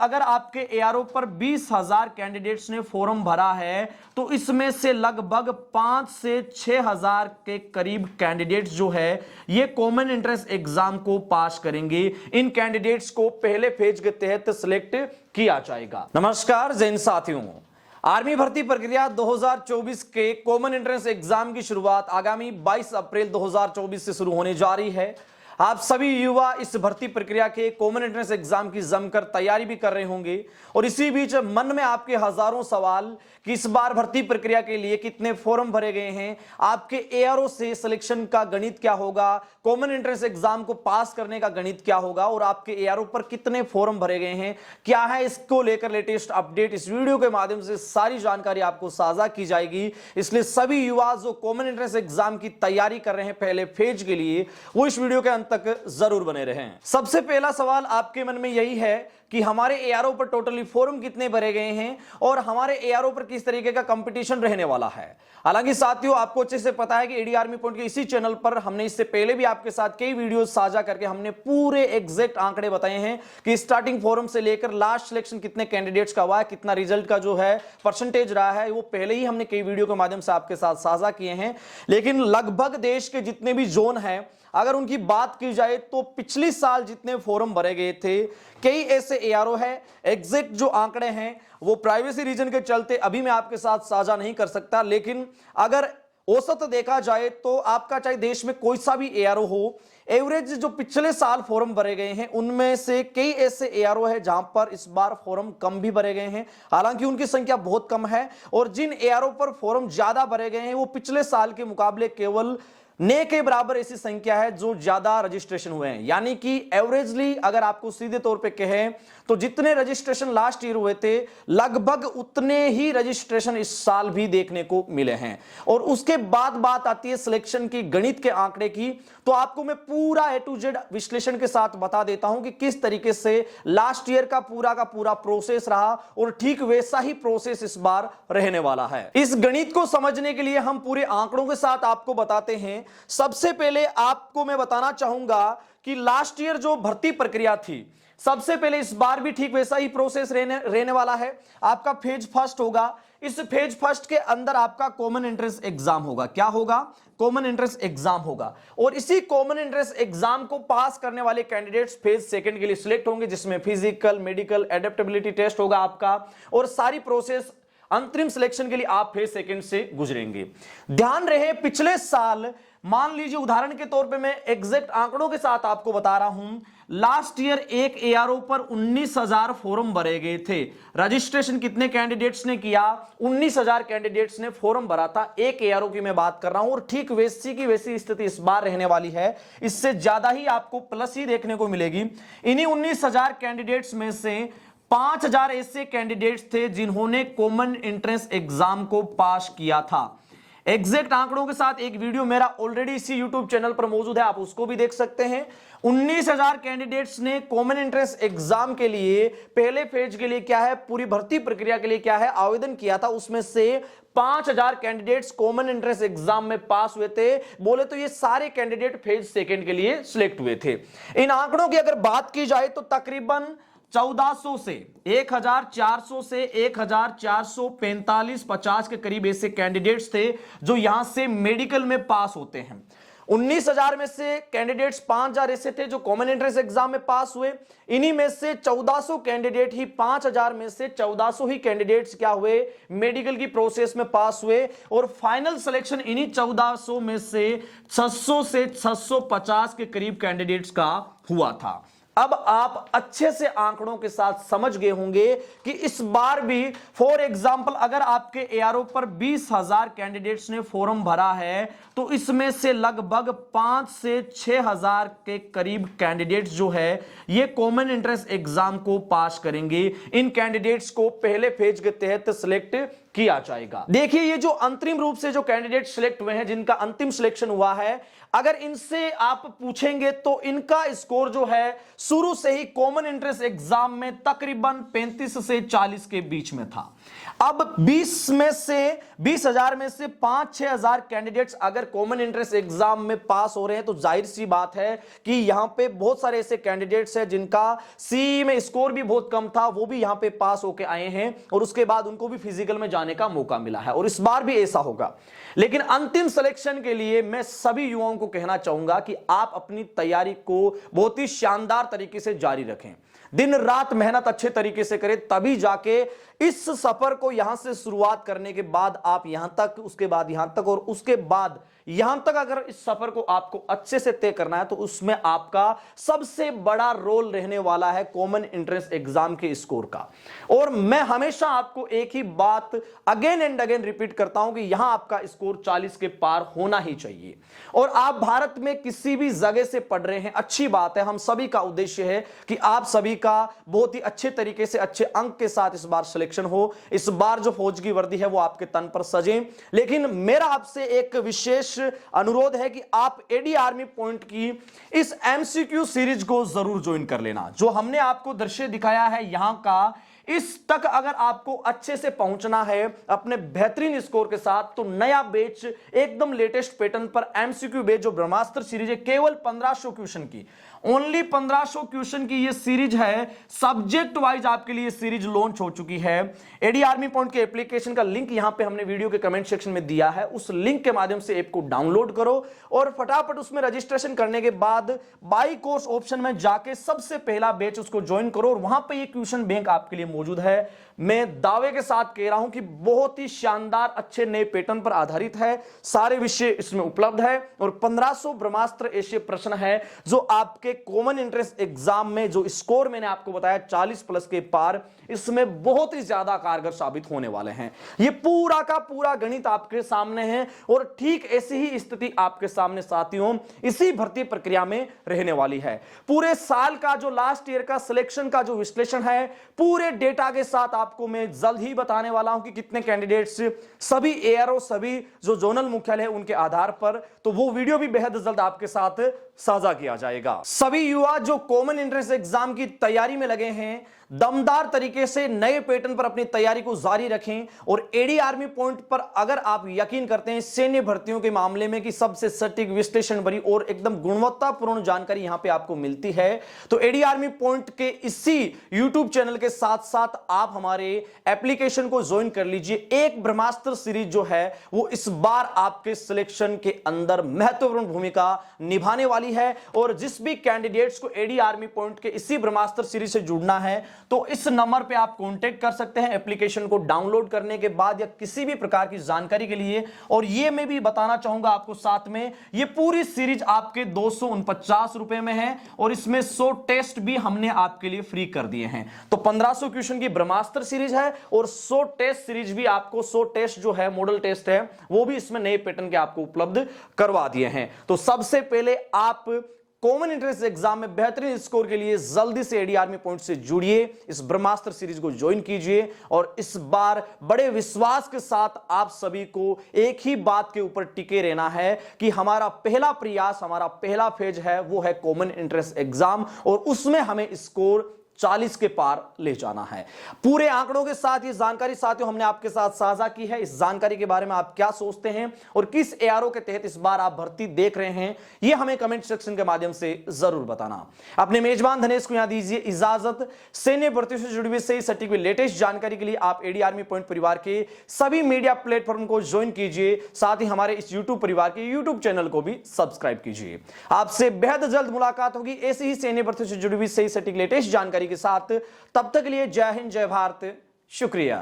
अगर आपके एआरओ पर 20,000 कैंडिडेट्स ने फॉर्म भरा है तो इसमें से लगभग 5 से 6,000 के करीब कैंडिडेट्स जो है ये कॉमन एंट्रेंस एग्जाम को पास करेंगे। इन कैंडिडेट्स को पहले फेज के तहत सिलेक्ट किया जाएगा। नमस्कार जैन साथियों, आर्मी भर्ती प्रक्रिया 2024 के कॉमन एंट्रेंस एग्जाम की शुरुआत आगामी 22 अप्रैल 2024 से शुरू होने जा रही है। आप सभी युवा इस भर्ती प्रक्रिया के कॉमन एंट्रेंस एग्जाम की जमकर तैयारी भी कर रहे होंगे और इसी बीच मन में आपके हजारों सवाल कि इस बार भर्ती प्रक्रिया के लिए कितने फॉर्म भरे गए हैं, आपके एआरओ से सिलेक्शन का गणित क्या होगा, कॉमन एंट्रेंस एग्जाम को पास करने का गणित क्या होगा और आपके एआरओ पर कितने फॉर्म भरे गए हैं, क्या है इसको लेकर लेटेस्ट अपडेट इस वीडियो के माध्यम से सारी जानकारी आपको साझा की जाएगी। इसलिए सभी युवा जो कॉमन एंट्रेंस एग्जाम की तैयारी कर रहे हैं पहले फेज के लिए, वो इस वीडियो के अंत तक जरूर बने रहें। सबसे पहला सवाल आपके मन में यही है कि हमारे एआरओ पर टोटली फॉर्म कितने भरे गए हैं और हमारे एआरओ पर किस तरीके का कंपटीशन रहने वाला है। हालांकि साथियों, आपको अच्छे से पता है कि एडी आर्मी पॉइंट के इसी चैनल पर हमने इससे पहले भी आपके साथ कई वीडियो साझा करके हमने पूरे एग्जैक्ट आंकड़े बताए हैं कि स्टार्टिंग फॉर्म से लेकर लास्ट सिलेक्शन कितने कैंडिडेट्स का हुआ है, कितना रिजल्ट का जो है परसेंटेज रहा है, वो पहले ही हमने कई वीडियो के माध्यम से आपके साथ साझा किए हैं। लेकिन लगभग देश के जितने भी जोन हैं, अगर उनकी बात की जाए तो पिछले साल जितने फॉर्म भरे गए थे, कई ऐसे एआरओ है, एग्जैक्ट जो आंकड़े हैं वो प्राइवेसी रीजन के चलते अभी मैं आपके साथ साझा नहीं कर सकता। लेकिन अगर औसत देखा जाए तो आपका चाहे देश में कोई सा भी एआरओ हो, एवरेज जो पिछले साल फॉर्म भरे गए हैं उनमें से कई ऐसे एआरओ है जहां पर इस बार फॉर्म कम भी भरे गए हैं। हालांकि उनकी संख्या बहुत कम है और जिन एआरओ पर फॉर्म ज्यादा भरे गए हैं वो पिछले साल के मुकाबले केवल ने के बराबर ऐसी संख्या है जो ज्यादा रजिस्ट्रेशन हुए हैं। यानी कि एवरेजली अगर आपको सीधे तौर पे कहें तो जितने रजिस्ट्रेशन लास्ट ईयर हुए थे लगभग उतने ही रजिस्ट्रेशन इस साल भी देखने को मिले हैं। और उसके बाद बात आती है सिलेक्शन की, गणित के आंकड़े की, तो आपको मैं पूरा ए टू जेड विश्लेषण के साथ बता देता हूं कि किस तरीके से लास्ट ईयर का पूरा प्रोसेस रहा और ठीक वैसा ही प्रोसेस इस बार रहने वाला है। इस गणित को समझने के लिए हम पूरे आंकड़ों के साथ आपको बताते हैं। सबसे पहले आपको मैं बताना चाहूंगा कि लास्ट ईयर जो भर्ती प्रक्रिया थी, सबसे पहले इस बार भी ठीक वैसा ही प्रोसेस रहने वाला है। आपका फेज फर्स्ट होगा। इस फेज फर्स्ट के अंदर आपका कॉमन एंट्रेंस एग्जाम होगा। क्या होगा? कॉमन एंट्रेंस एग्जाम होगा। और इसी कॉमन एंट्रेंस एग्जाम को पास करने वाले कैंडिडेट्स फेज सेकंड के लिए सिलेक्ट होंगे, जिसमें फिजिकल, मेडिकल, एडेप्टेबिलिटी टेस्ट होगा आपका और सारी प्रोसेस अंतरिम सिलेक्शन के लिए आप फेज सेकंड से गुजरेंगे। ध्यान रहे, पिछले साल मान लीजिए उदाहरण के तौर पे मैं एग्जैक्ट आंकड़ों के साथ आपको बता रहा हूं, लास्ट ईयर एक एआरओ पर 19,000 फॉर्म भरे गए थे। रजिस्ट्रेशन कितने कैंडिडेट्स ने किया? 19,000 कैंडिडेट्स ने फॉर्म भरा था। एक एआरओ की मैं बात कर रहा हूं और ठीक वैसी की वैसी स्थिति इस बार रहने वाली है। इससे ज्यादा ही आपको प्लस ही देखने को मिलेगी। इन्हीं 19,000 कैंडिडेट्स में से 5,000 ऐसे कैंडिडेट्स थे जिन्होंने कॉमन एंट्रेंस एग्जाम को पास किया था। एग्जैक्ट आंकड़ों के साथ एक वीडियो मेरा ऑलरेडी इसी यूट्यूब चैनल पर मौजूद है, आप उसको भी देख सकते हैं। 19,000 कैंडिडेट्स ने कॉमन एंट्रेंस एग्जाम के लिए पहले फेज के लिए क्या है, पूरी भर्ती प्रक्रिया के लिए क्या है, आवेदन किया था। उसमें से 5,000 कैंडिडेट्स कॉमन एंट्रेंस एग्जाम में पास हुए थे। बोले तो ये सारे कैंडिडेट फेज सेकंड के लिए सिलेक्ट हुए थे। इन आंकड़ों की अगर बात की जाए तो तकरीबन 1400 से 1400 से 1445 50 के करीब ऐसे कैंडिडेट्स थे जो यहां से मेडिकल में पास होते हैं। 19,000 में से कैंडिडेट्स 5,000 ऐसे थे जो कॉमन एंट्रेंस एग्जाम में पास हुए। इन्हीं में से 1400 कैंडिडेट ही 5,000 में से 1400 ही कैंडिडेट्स क्या हुए, मेडिकल की प्रोसेस में पास हुए। और फाइनल सिलेक्शन इन्हीं 1400 में से 600 से 650 के करीब कैंडिडेट्स का हुआ था। अब आप अच्छे से आंकड़ों के साथ समझ गए होंगे कि इस बार भी फॉर एग्जांपल अगर आपके एआरओ पर 20,000 कैंडिडेट्स ने फॉर्म भरा है तो इसमें से लगभग 5 से 6,000 के करीब कैंडिडेट्स जो है ये कॉमन एंट्रेंस एग्जाम को पास करेंगे। इन कैंडिडेट्स को पहले फेज के तहत सिलेक्ट किया जाएगा। देखिए, ये जो अंतरिम रूप से जो कैंडिडेट सिलेक्ट हुए हैं, जिनका अंतिम सिलेक्शन हुआ है, अगर इनसे आप पूछेंगे तो इनका स्कोर जो है शुरू से ही कॉमन एंट्रेंस एग्जाम में तकरीबन 35 से 40 के बीच में था। अब 20,000 में से 5-6 हजार कैंडिडेट्स अगर कॉमन एंट्रेंस एग्जाम में पास हो रहे हैं तो जाहिर सी बात है कि यहां पे बहुत सारे ऐसे कैंडिडेट्स हैं जिनका सी में स्कोर भी बहुत कम था, वो भी यहां पे पास होके आए हैं और उसके बाद उनको भी फिजिकल में जाने का मौका मिला है और इस बार भी ऐसा होगा। लेकिन अंतिम सिलेक्शन के लिए मैं सभी युवाओं को कहना चाहूंगा कि आप अपनी तैयारी को बहुत ही शानदार तरीके से जारी रखें, दिन रात मेहनत अच्छे तरीके से करें, तभी जाके इस सफर को यहां से शुरुआत करने के बाद आप यहां तक, उसके बाद यहां तक और उसके बाद यहां तक अगर इस सफर को आपको अच्छे से तय करना है तो उसमें आपका सबसे बड़ा रोल रहने वाला है कॉमन एंट्रेंस एग्जाम के स्कोर का। और मैं हमेशा आपको एक ही बात अगेन एंड अगेन रिपीट करता हूं कि यहां आपका स्कोर 40 के पार होना ही चाहिए। और आप भारत में किसी भी जगह से पढ़ रहे हैं, अच्छी बात है, हम सभी का उद्देश्य है कि आप सभी का बहुत ही अच्छे तरीके से अच्छे अंक के साथ इस बार सिलेक्शन हो, इस बार जो फौज की वर्दी है वो आपके तन पर सजे। लेकिन मेरा आपसे एक विशेष अनुरोध है कि आप एडी आर्मी पॉइंट की इस एमसीक्यू सीरीज को जरूर ज्वाइन कर लेना। जो हमने आपको दृश्य दिखाया है यहां का, इस तक अगर आपको अच्छे से पहुंचना है अपने बेहतरीन स्कोर के साथ, तो नया बैच एकदम लेटेस्ट पैटर्न पर एमसीक्यू बैच जो ब्रह्मास्त्र सीरीज है, केवल 1500 क्वेश्चन की, ओनली 1500 क्वेश्चन की ये सीरीज है, सब्जेक्ट वाइज आपके लिए सीरीज लॉन्च हो चुकी है। एडी आर्मी पॉइंट के एप्लीकेशन का लिंक यहां पे हमने वीडियो के कमेंट सेक्शन में दिया है, उस लिंक के माध्यम से ऐप को डाउनलोड करो और फटाफट उसमें रजिस्ट्रेशन करने के बाद बाई कोर्स ऑप्शन में जाके सबसे पहला बैच उसको ज्वाइन करो और वहां पे ये क्वेश्चन बैंक आपके लिए मौजूद है। मैं दावे के साथ कह रहा हूं कि बहुत ही शानदार अच्छे नए पैटर्न पर आधारित है, सारे विषय इसमें उपलब्ध है और 1500 ब्रह्मास्त्र ऐसे प्रश्न है जो आपके कॉमन एंट्रेंस एग्जाम में जो स्कोर मैंने आपको बताया 40 प्लस के पार, इसमें बहुत ही ज्यादा कारगर साबित होने वाले हैं। ये पूरा का पूरा गणित आपके सामने है और ठीक ऐसी ही स्थिति आपके सामने साथियों इसी भर्ती प्रक्रिया में रहने वाली है। पूरे साल का जो लास्ट ईयर का सिलेक्शन का जो विश्लेषण है पूरे डेटा के साथ आपको मैं जल्द ही बताने वाला हूं कि कितने कैंडिडेट्स, सभी एआरओ, सभी जो जोनल मुख्यालय है उनके आधार पर, तो वो वीडियो भी बेहद जल्द आपके साथ साझा किया जाएगा। सभी युवा जो कॉमन एंट्रेंस एग्जाम की तैयारी में लगे हैं, दमदार तरीके से नए पैटर्न पर अपनी तैयारी को जारी रखें और एडी आर्मी पॉइंट पर अगर आप यकीन करते हैं सैन्य भर्तियों के मामले में कि सबसे सटीक विश्लेषण भरी और एकदम गुणवत्तापूर्ण जानकारी यहां पे आपको मिलती है, तो एडी आर्मी पॉइंट के इसी यूट्यूब चैनल के साथ साथ आप हमारे एप्लीकेशन को ज्वाइन कर लीजिए। एक ब्रह्मास्त्र सीरीज जो है वो इस बार आपके सिलेक्शन के अंदर महत्वपूर्ण भूमिका निभाने वाली है और जिस भी कैंडिडेट्स को एडी आर्मी पॉइंट के इसी ब्रह्मास्त्र सीरीज से जुड़ना है तो इस नंबर पे आप कांटेक्ट कर सकते हैं एप्लीकेशन को डाउनलोड करने के बाद या किसी भी प्रकार की जानकारी के लिए। और ये मैं भी बताना चाहूंगा आपको साथ में, ये पूरी सीरीज आपके 249 रुपए में है और इसमें 100 टेस्ट भी हमने आपके लिए फ्री कर दिए हैं। तो 1500 क्वेश्चन की ब्रह्मास्त्र सीरीज है और 100 टेस्ट सीरीज भी आपको, 100 टेस्ट जो है मॉडल टेस्ट है वो भी इसमें नए पैटर्न के आपको उपलब्ध करवा दिए हैं। तो सबसे पहले आप कॉमन एंट्रेंस एग्जाम में बेहतरीन स्कोर के लिए जल्दी से एडी आर्मी पॉइंट से जुड़िए, इस ब्रह्मास्त्र सीरीज को ज्वाइन कीजिए और इस बार बड़े विश्वास के साथ आप सभी को एक ही बात के ऊपर टिके रहना है कि हमारा पहला प्रयास, हमारा पहला फेज है वो है कॉमन एंट्रेंस एग्जाम और उसमें हमें स्कोर 40 के पार ले जाना है। पूरे आंकड़ों के साथ ये जानकारी साथियों हमने आपके साथ साझा की है। इस जानकारी के बारे में आप क्या सोचते हैं और किस एआरओ के तहत इस बार आप भर्ती देख रहे हैं, ये हमें कमेंट सेक्शन के माध्यम से जरूर बताना। अपने मेजबान धनेश को यहां दीजिए इजाजत। सैन्य भर्ती से जुड़ी हुई सही सटीक हुई लेटेस्ट जानकारी के लिए आप एडी आर्मी पॉइंट परिवार के सभी मीडिया प्लेटफॉर्म को ज्वाइन कीजिए, साथ ही हमारे इस यूट्यूब परिवार के यूट्यूब चैनल को भी सब्सक्राइब कीजिए। आपसे बेहद जल्द मुलाकात होगी ऐसी ही सैन्य भर्ती से जुड़ी हुई सही सटीक लेटेस्ट जानकारी के साथ। तब तक के लिए जय हिंद, जय भारत, शुक्रिया।